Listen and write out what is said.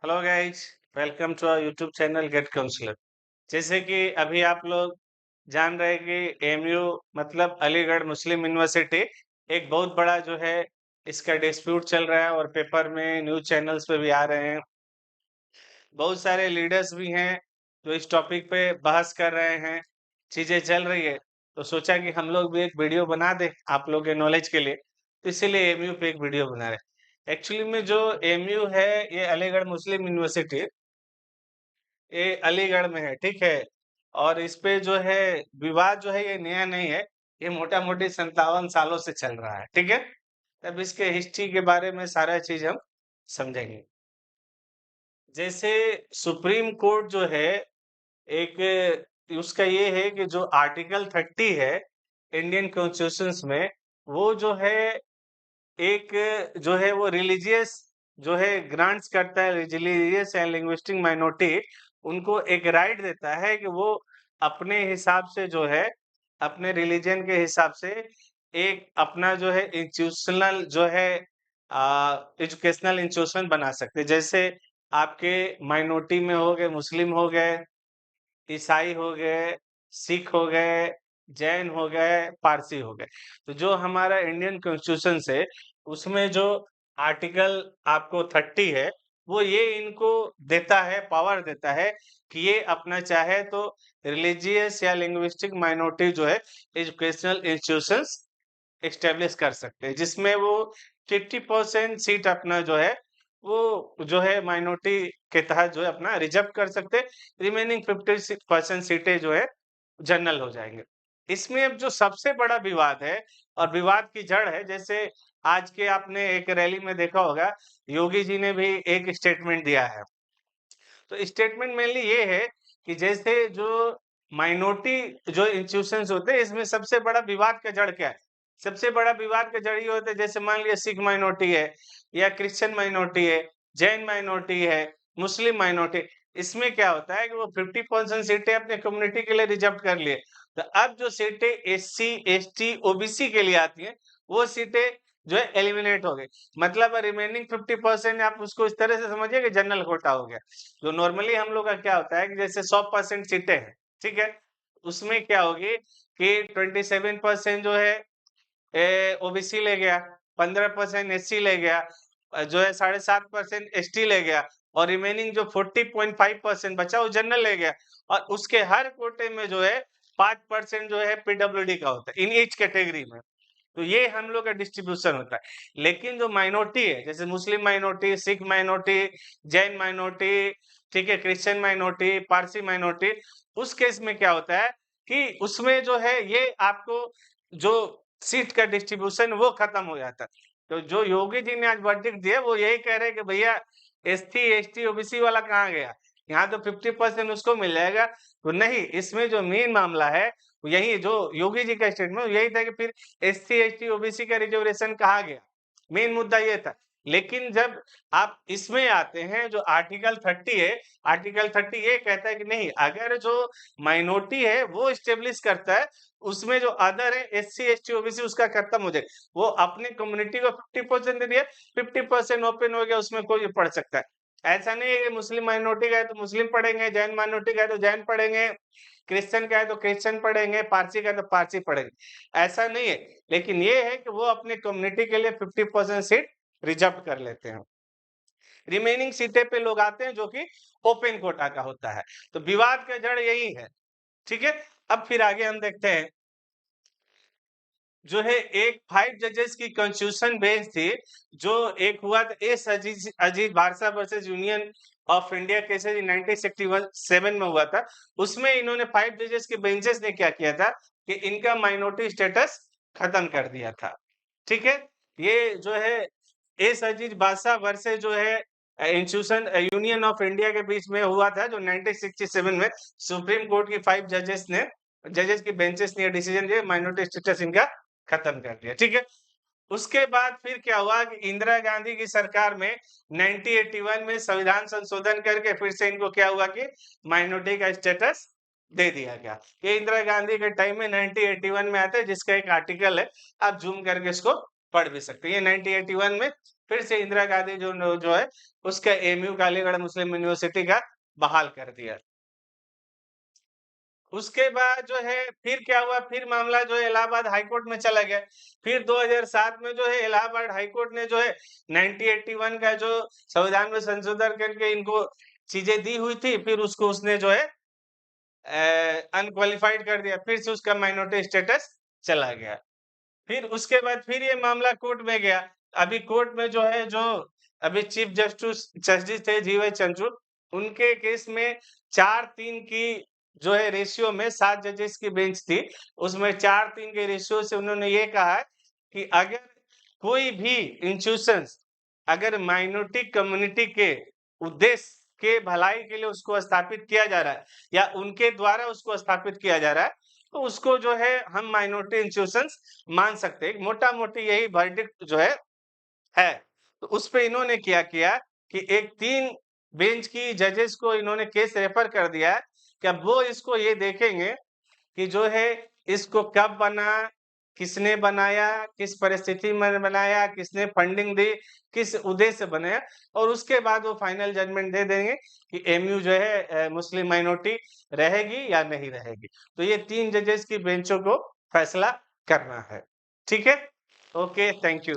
Hello guys, welcome to our YouTube channel get counsellor. जैसे कि अभी आप लोग जान रहे हैं कि एमयू मतलब अलीगढ़ मुस्लिम यूनिवर्सिटी एक बहुत बड़ा जो है इसका डिस्प्यूट चल रहा है और पेपर में न्यूज़ चैनल्स पे भी आ रहे हैं। बहुत सारे लीडर्स भी हैं जो इस टॉपिक पे बहस कर रहे हैं। चीज़ें चल रही है तो सोचा कि हम लोग भी एक वीडियो बना दें आप लोग के नॉलेज के लिए, तो इसीलिए एमयू पे एक वीडियो बना रहे हैं। एक्चुअली में जो एमयू है ये अलीगढ़ मुस्लिम यूनिवर्सिटी, ये अलीगढ़ में है, ठीक है। और इस पे जो है विवाद जो है ये नया नहीं है, ये मोटा मोटी 57 सालों से चल रहा है, ठीक है। तब इसके हिस्ट्री के बारे में सारा चीज हम समझेंगे। जैसे सुप्रीम कोर्ट जो है एक उसका ये है कि जो आर्टिकल 30 है इंडियन कॉन्स्टिट्यूशन में, वो जो है एक जो है वो रिलीजियस जो है ग्रांट्स करता है रिलीजियस एंड लिंग्विस्टिक माइनॉरिटी, उनको एक राइट देता है कि वो अपने हिसाब से जो है अपने रिलीजन के हिसाब से एक अपना जो है इंस्टीट्यूशनल जो है एजुकेशनल इंस्टीट्यूशन बना सकते हैं। जैसे आपके माइनॉरिटी में हो गए, मुस्लिम हो गए, ईसाई हो गए, सिख हो गए, जैन हो गए, पारसी हो गए। तो जो हमारा इंडियन कॉन्स्टिट्यूशन से उसमें जो आर्टिकल आपको 30 है, वो ये इनको देता है, पावर देता है कि ये अपना चाहे तो रिलीजियस या लिंग्विस्टिक माइनॉरिटी जो है एजुकेशनल इंस्टीट्यूशंस एस्टेब्लिश कर सकते हैं, जिसमें वो 50% सीट अपना जो है वो जो है माइनॉरिटी के तहत जो है अपना रिजर्व कर सकते हैं। रिमेनिंग 50% सीटें जो है जनरल हो जाएंगे। इसमें अब जो सबसे बड़ा विवाद है और विवाद की जड़ है, जैसे आज के आपने एक रैली में देखा होगा, योगी जी ने भी एक स्टेटमेंट दिया है। तो स्टेटमेंट मेनली ये है कि जैसे जो माइनॉरिटी जो इंस्टीट्यूशंस होते हैं, इसमें सबसे बड़ा विवाद का जड़ क्या है? सबसे बड़ा विवाद का जड़ ये होता है, जैसे मान लिया सिख माइनॉरिटी है या क्रिश्चियन माइनॉरिटी है, जैन माइनॉरिटी है, मुस्लिम माइनॉरिटी। इसमें क्या होता है कि वो 50% सीटें अपने कम्युनिटी के लिए रिजर्व कर लिए। तो अब जो सीटें एससी, एसटी, ओबीसी के लिए आती हैं, वो सीटें जो है एलिमिनेट हो गई। मतलब रिमेनिंग 50% आप उसको इस तरह से समझिए कि जनरल कोटा हो गया। जो नॉर्मली हम लोग का क्या होता है कि जैसे 100% सीटें हैं, ठीक है, उसमें क्या होगी कि 27% जो है ओबीसी ले गया, 15% एससी ले गया, जो है 7.5% एसटी ले गया, और रिमेनिंग जो 40.5% बचा वो जनरल ले गया। और उसके हर कोटे में जो है 5% जो है पीडब्ल्यूडी का होता है इन ईच कैटेगरी में। तो ये हम लोग का डिस्ट्रीब्यूशन होता है। लेकिन जो माइनॉरिटी है, जैसे मुस्लिम minority, Sikh minority, Jain minority, ठीक है, क्रिश्चियन माइनॉरिटी, पारसी माइनॉरिटी, उस केस में क्या होता है कि उसमें जो है ये आपको जो सीट का डिस्ट्रीब्यूशन वो खत्म हो जाता है। तो जो योगी जी ने आज वर्डिक्ट दिया वो यही कह रहे हैं कि भैया एससी, एसटी, ओबीसी वाला कहाँ गया? यहाँ तो 50% उसको मिल जाएगा। तो नहीं, इसमें जो मेन मामला है यही जो योगी जी का स्टेटमेंट यही था कि फिर एससी, एसटी, ओबीसी का रिजर्वेशन कहाँ गया? मेन मुद्दा ये था। लेकिन जब आप इसमें आते हैं, जो आर्टिकल 30 है, आर्टिकल 30 ये कहता है कि नहीं, अगर जो माइनॉरिटी है वो स्टेब्लिश करता है, उसमें जो अदर है एससी, एसटी, ओबीसी, उसका खत्म हो जाए। वो अपने कम्युनिटी को 50% दे दिया, 50% ओपन हो गया, उसमें कोई भी पढ़ सकता है। ऐसा नहीं है कि मुस्लिम माइनॉरिटी का है तो मुस्लिम पढ़ेंगे, जैन माइनॉरिटी का है तो जैन पढ़ेंगे, क्रिश्चियन का है तो क्रिश्चियन पढ़ेंगे, पारसी का है तो पारसी पढ़ेंगे, ऐसा नहीं है। लेकिन ये है कि वो अपने कम्युनिटी के लिए 50% सीट रिजर्व कर लेते हैं। रिमेनिंग सीटें पे लोग आते हैं जो कि ओपन कोटा का होता है। तो विवाद का जड़ यही है, ठीक है। अब फिर आगे हम देखते हैं, जो है एक 5 जजेस की कॉन्स्टिट्यूशन बेंच थी, जो एक हुआ था S Aziz Aziz Barça versus union of India cases in 1967 में हुआ था। उसमें इन्होंने 5 जजेस के बेंचेस ने क्या किया था कि इनका माइनॉरिटी स्टेटस खत्म कर दिया था, ठीक है। ये जो है एस अजीज बारसा वर्सेस जो है इंस्टीट्यूशन यूनियन ऑफ इंडिया के बीच में हुआ था, जो 1967 में सुप्रीम कोर्ट की 5 जजेस की बेंचेस ने डिसीजन दिया, माइनॉरिटी स्टेटस इनका खत्म कर दिया, ठीक है। उसके बाद फिर क्या हुआ कि इंदिरा गांधी की सरकार में 1981 में संविधान संशोधन करके फिर से इनको क्या हुआ कि माइनॉरिटी का स्टेटस दे दिया गया। ये इंदिरा गांधी के टाइम में 1981 में आता है, जिसका एक आर्टिकल है, आप जूम करके इसको पढ़ भी सकते हैं। ये 1981 में फिर से इंदिरा गांधी जो है उसका एएमयू का अलीगढ़ मुस्लिम यूनिवर्सिटी का बहाल कर दिया। उसके बाद जो है फिर क्या हुआ, फिर मामला जो है इलाहाबाद हाई कोर्ट में चला गया। फिर 2007 में जो है इलाहाबाद हाई कोर्ट ने जो है 1981 का जो संविधान में संशोधन करके इनको चीजें दी हुई थी, फिर उसको उसने जो है अनक्वालिफाइड कर दिया, फिर से उसका माइनॉरिटी स्टेटस चला गया। फिर उसके बाद फिर ये मामला कोर्ट में गया। अभी कोर्ट में जो है जो अभी चीफ जस्टिस थे जीवाई चंद्रचूड़, उनके केस में 4-3 की जो है रेशियो में 7 जजेस की बेंच थी। उसमें 4-3 के रेशियो से उन्होंने ये कहा कि अगर कोई भी इंस्टीट्यूशंस अगर माइनॉरिटी कम्युनिटी के उद्देश्य के भलाई के लिए उसको स्थापित किया जा रहा है या उनके द्वारा उसको स्थापित किया जा रहा है, तो उसको जो है हम माइनॉरिटी इंस्टीट्यूशंस मान सकते हैं। मोटा-मोटी यही वर्डिक्ट जो है। तो उस पे इन्होंने क्या किया कि एक 3 बेंच की जजेस को इन्होंने केस रेफर कर दिया है कि अब वो इसको ये देखेंगे कि जो है इसको कब बना, किसने बनाया, किस परिस्थिति में बनाया, किसने फंडिंग दी, किस उद्देश्य से बनाया, और उसके बाद वो फाइनल जजमेंट दे देंगे कि एमयू जो है मुस्लिम माइनॉरिटी रहेगी या नहीं रहेगी। तो ये 3 जजेस की बेंचों को फैसला करना है। ठीक है? Okay, thank you.